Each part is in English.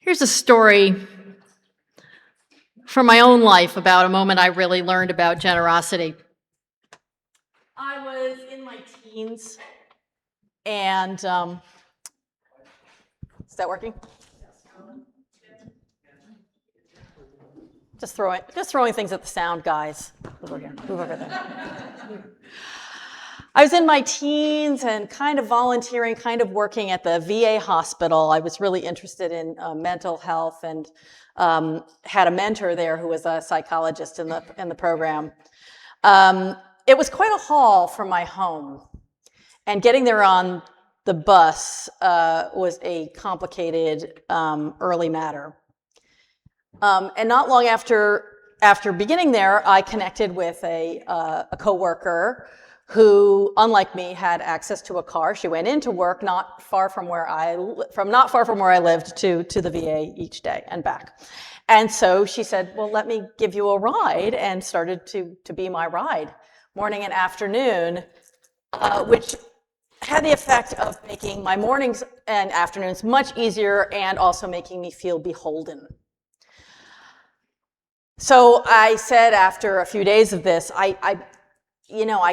Here's a story from my own life about a moment I really learned about generosity. I was in my teens, and is that working? Just throwing things at the sound, guys. Move over here. Move over there. I was in my teens and kind of volunteering, kind of working at the VA hospital. I was really interested in mental health and had a mentor there who was a psychologist in the program. It was quite a haul from my home, and getting there on the bus was a complicated early matter. And not long after beginning there, I connected with a coworker who, unlike me, had access to a car. She went into work not far from where I lived to the VA each day and back. And so she said, well, let me give you a ride, and started to be my ride morning and afternoon, which had the effect of making my mornings and afternoons much easier and also making me feel beholden. So I said after a few days of this, I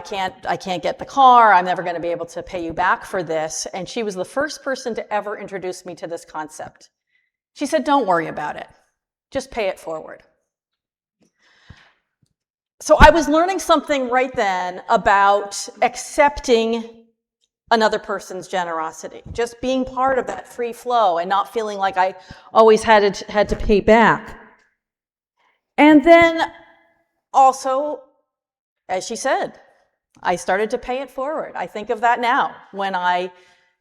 can't get the car. I'm never going to be able to pay you back for this. And she was the first person to ever introduce me to this concept. She said, don't worry about it. Just pay it forward. So I was learning something right then about accepting another person's generosity, just being part of that free flow and not feeling like I always had to pay back. And then also, as she said, I started to pay it forward. I think of that now when I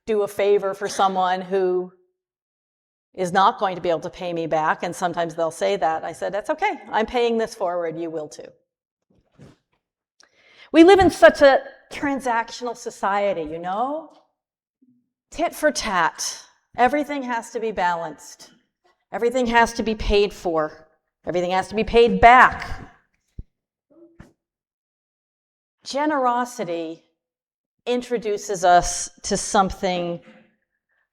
do a favor for someone who is not going to be able to pay me back, and sometimes they'll say that. I said, that's okay. I'm paying this forward. You will too. We live in such a transactional society, you know? Tit for tat. Everything has to be balanced. Everything has to be paid for. Everything has to be paid back. Generosity introduces us to something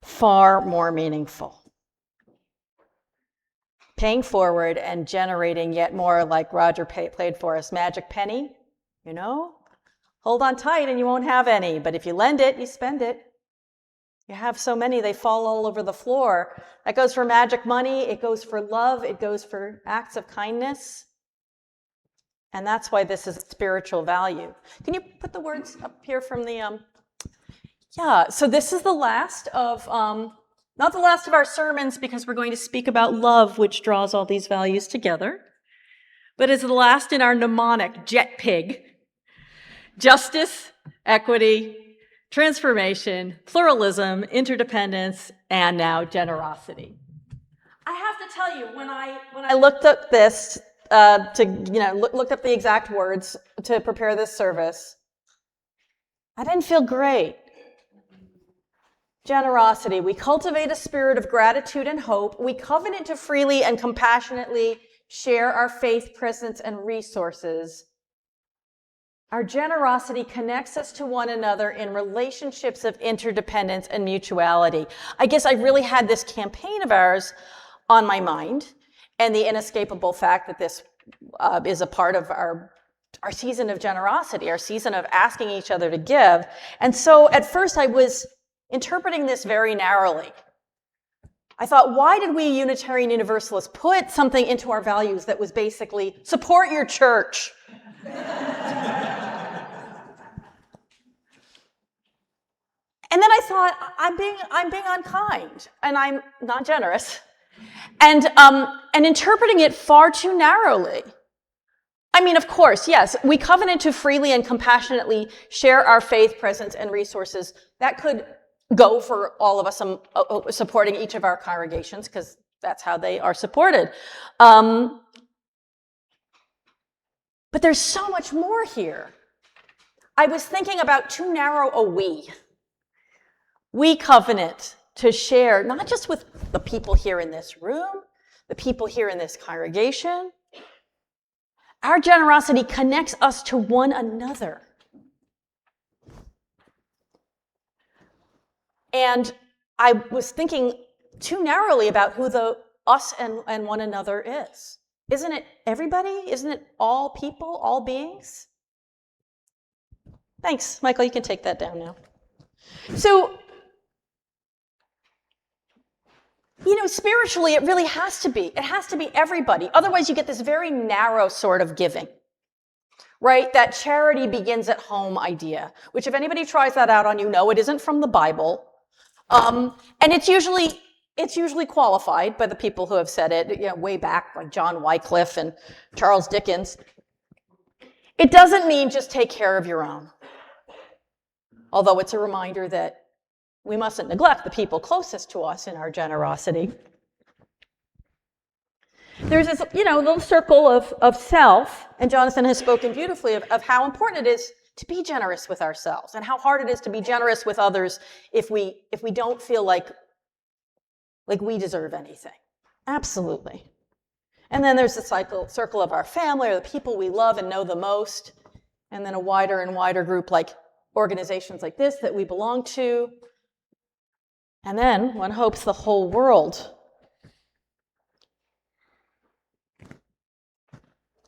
far more meaningful. Paying forward and generating yet more, like Roger played for us, magic penny, you know? Hold on tight and you won't have any, but if you lend it, you spend it. You have so many, they fall all over the floor. That goes for magic money, it goes for love, it goes for acts of kindness. And that's why this is a spiritual value. Can you put the words up here from the, so this is the last of, not the last of our sermons, because we're going to speak about love, which draws all these values together, but it's the last in our mnemonic, JETPIG. Justice, equity, transformation, pluralism, interdependence, and now generosity. I have to tell you, when I looked up this, looked up the exact words to prepare this service, I didn't feel great. Generosity. We cultivate a spirit of gratitude and hope. We covenant to freely and compassionately share our faith, presence, and resources. Our generosity connects us to one another in relationships of interdependence and mutuality. I guess I really had this campaign of ours on my mind, and the inescapable fact that this is a part of our season of generosity, our season of asking each other to give. And so at first I was interpreting this very narrowly. I thought, why did we Unitarian Universalists put something into our values that was basically support your church? And then I thought, I'm being unkind, and I'm not generous, and interpreting it far too narrowly. I mean, of course, yes, we covenant to freely and compassionately share our faith, presence, and resources. That could go for all of us supporting each of our congregations, because that's how they are supported. But there's so much more here. I was thinking about too narrow a we. We covenant to share, not just with the people here in this room, the people here in this congregation. Our generosity connects us to one another. And I was thinking too narrowly about who the us and one another is. Isn't it everybody? Isn't it all people, all beings? Thanks, Michael, you can take that down now. So, spiritually, it really has to be. It has to be everybody. Otherwise, you get this very narrow sort of giving, right? That charity begins at home idea, which if anybody tries that out on you, no, it isn't from the Bible. And it's usually qualified by the people who have said it, way back, like John Wycliffe and Charles Dickens. It doesn't mean just take care of your own. Although it's a reminder that we mustn't neglect the people closest to us in our generosity. There's this, little circle of self, and Jonathan has spoken beautifully of how important it is to be generous with ourselves and how hard it is to be generous with others if we don't feel like we deserve anything. Absolutely. And then there's the circle of our family or the people we love and know the most, and then a wider and wider group like organizations like this that we belong to. And then one hopes the whole world.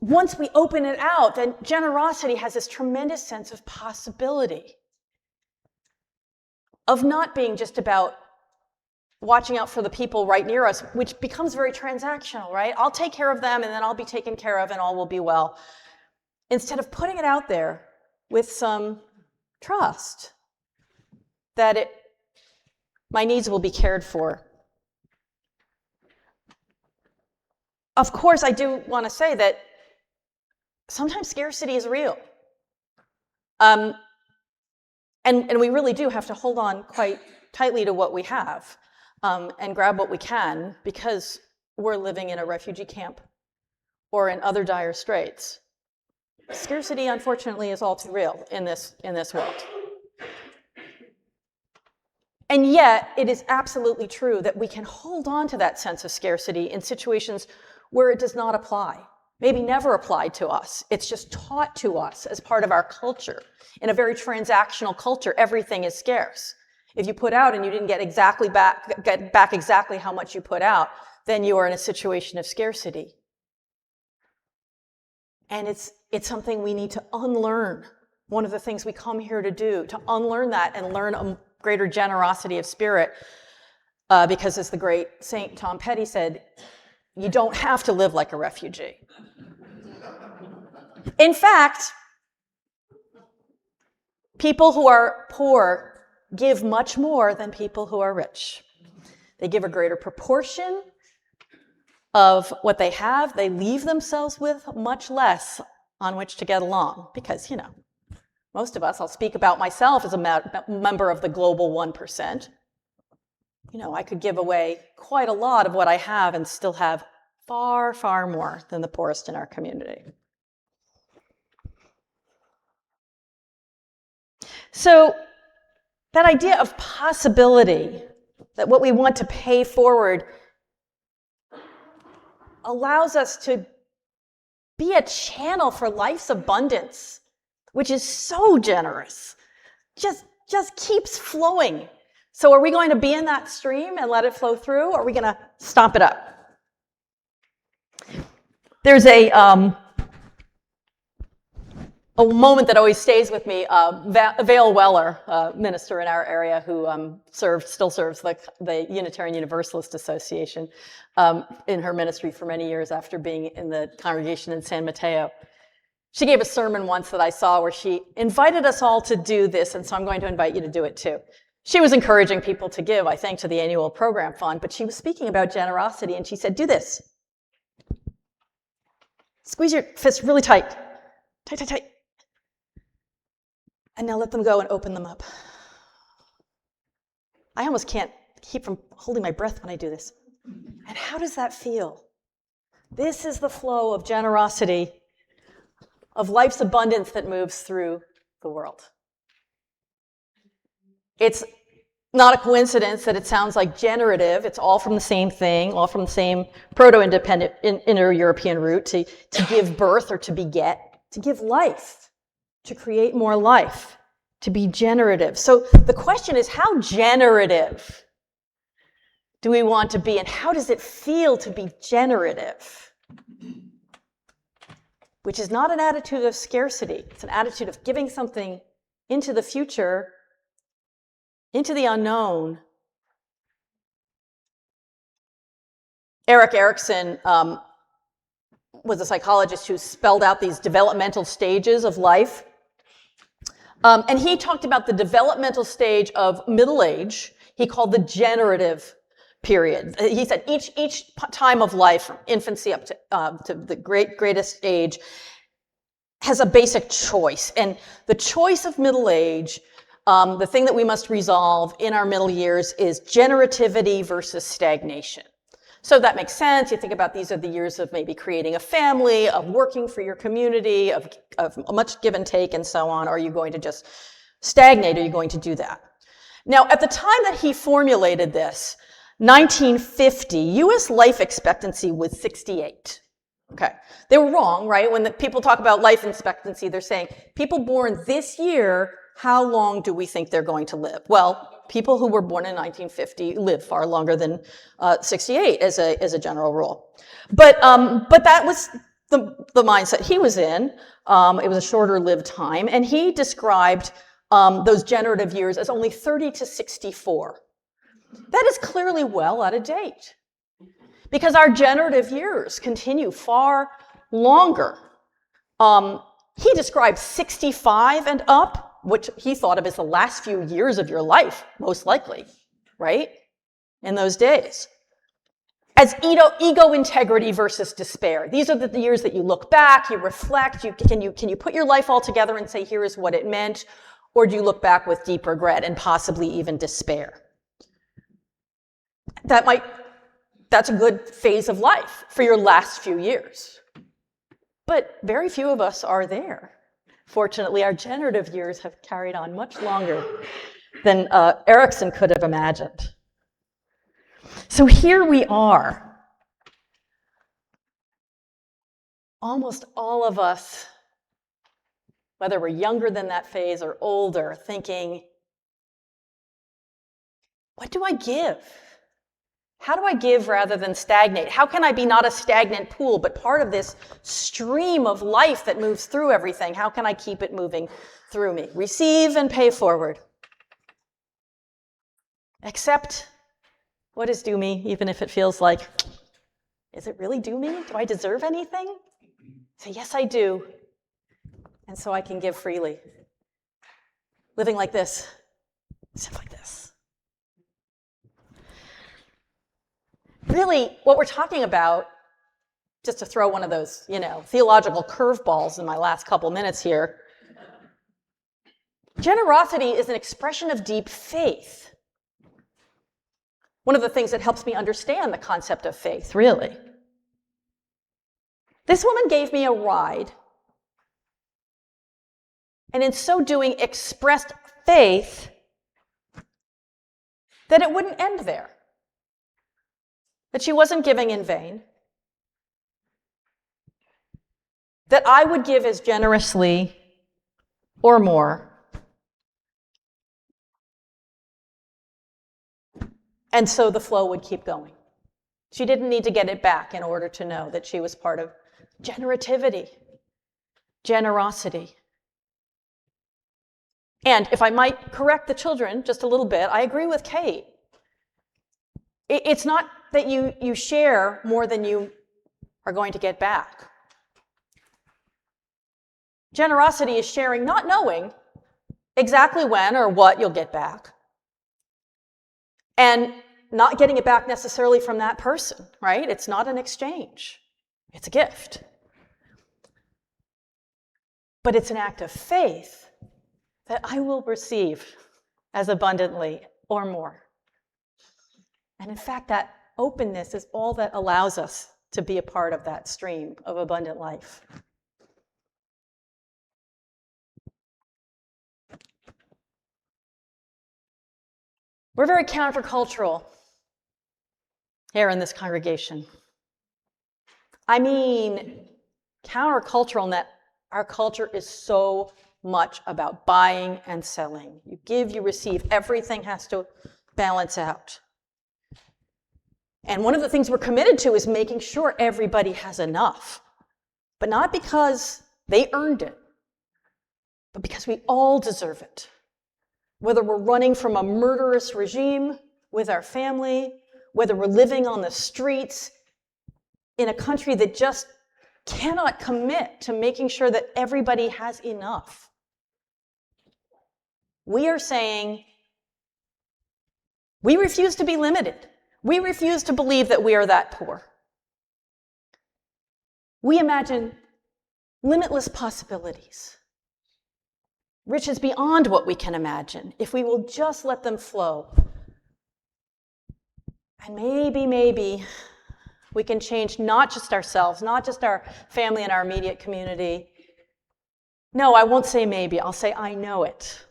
Once we open it out, then generosity has this tremendous sense of possibility, of not being just about watching out for the people right near us, which becomes very transactional, right? I'll take care of them and then I'll be taken care of and all will be well. Instead of putting it out there with some trust that my needs will be cared for. Of course, I do want to say that sometimes scarcity is real. And we really do have to hold on quite tightly to what we have and grab what we can because we're living in a refugee camp or in other dire straits. Scarcity, unfortunately, is all too real in this world. And yet, it is absolutely true that we can hold on to that sense of scarcity in situations where it does not apply, maybe never applied to us. It's just taught to us as part of our culture. In a very transactional culture, everything is scarce. If you put out and you didn't get back exactly how much you put out, then you are in a situation of scarcity. And it's something we need to unlearn. One of the things we come here to do, to unlearn that and learn a greater generosity of spirit, because as the great Saint Tom Petty said, you don't have to live like a refugee. In fact, people who are poor give much more than people who are rich. They give a greater proportion of what they have. They leave themselves with much less on which to get along because, most of us, I'll speak about myself as a member of the global 1%. I could give away quite a lot of what I have and still have far, far more than the poorest in our community. So that idea of possibility, that what we want to pay forward allows us to be a channel for life's abundance, which is so generous, just keeps flowing. So are we going to be in that stream and let it flow through, or are we going to stomp it up? There's a moment that always stays with me. Vale Weller, a minister in our area who still serves the Unitarian Universalist Association in her ministry for many years after being in the congregation in San Mateo. She gave a sermon once that I saw where she invited us all to do this, and so I'm going to invite you to do it too. She was encouraging people to give, I think, to the annual program fund, but she was speaking about generosity, and she said, do this. Squeeze your fist really tight. Tight, tight, tight. And now let them go and open them up. I almost can't keep from holding my breath when I do this. And how does that feel? This is the flow of generosity, of life's abundance that moves through the world. It's not a coincidence that it sounds like generative. It's all from the same thing, all from the same proto-independent Indo-European root, to give birth or to beget, to give life, to create more life, to be generative. So the question is, how generative do we want to be, and how does it feel to be generative? Which is not an attitude of scarcity. It's an attitude of giving something into the future, into the unknown. Erik Erikson was a psychologist who spelled out these developmental stages of life. And he talked about the developmental stage of middle age. He called the generative period. He said each time of life, from infancy up to the greatest age, has a basic choice. And the choice of middle age, the thing that we must resolve in our middle years, is generativity versus stagnation. So that makes sense. You think about these are the years of maybe creating a family, of working for your community, of much give and take and so on. Are you going to just stagnate? Are you going to do that? Now, at the time that he formulated this, 1950, US life expectancy was 68. Okay. They were wrong, right? When people talk about life expectancy, they're saying, people born this year, how long do we think they're going to live? Well, people who were born in 1950 live far longer than 68 as a general rule. But that was the mindset he was in. It was a shorter lived time. And he described those generative years as only 30 to 64. That is clearly well out of date, because our generative years continue far longer. He described 65 and up, which he thought of as the last few years of your life, most likely, right? In those days. As ego integrity versus despair. These are the years that you look back, you reflect, can you put your life all together and say, here is what it meant, or do you look back with deep regret and possibly even despair? That's a good phase of life for your last few years. But very few of us are there. Fortunately, our generative years have carried on much longer than Erikson could have imagined. So here we are. Almost all of us, whether we're younger than that phase or older, thinking, what do I give? How do I give rather than stagnate? How can I be not a stagnant pool, but part of this stream of life that moves through everything? How can I keep it moving through me? Receive and pay forward. Accept what is due me, even if it feels like, is it really due me? Do I deserve anything? Say, yes, I do. And so I can give freely. Living like this, stuff like this. Really, what we're talking about, just to throw one of those, theological curveballs in my last couple minutes here, generosity is an expression of deep faith. One of the things that helps me understand the concept of faith, really. This woman gave me a ride, and in so doing expressed faith that it wouldn't end there. That she wasn't giving in vain, that I would give as generously or more, and so the flow would keep going. She didn't need to get it back in order to know that she was part of generativity, generosity. And if I might correct the children just a little bit, I agree with Kate. It's not that you share more than you are going to get back. Generosity is sharing, not knowing exactly when or what you'll get back, and not getting it back necessarily from that person, right? It's not an exchange. It's a gift. But it's an act of faith that I will receive as abundantly or more. And in fact, that openness is all that allows us to be a part of that stream of abundant life. We're very countercultural here in this congregation. I mean, countercultural in that our culture is so much about buying and selling. You give, you receive. Everything has to balance out. And one of the things we're committed to is making sure everybody has enough, but not because they earned it, but because we all deserve it. Whether we're running from a murderous regime with our family, whether we're living on the streets in a country that just cannot commit to making sure that everybody has enough. We are saying we refuse to be limited. We refuse to believe that we are that poor. We imagine limitless possibilities, riches beyond what we can imagine, if we will just let them flow. And maybe we can change not just ourselves, not just our family and our immediate community. No, I won't say maybe, I'll say I know it.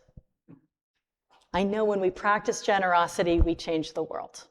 I know when we practice generosity, we change the world.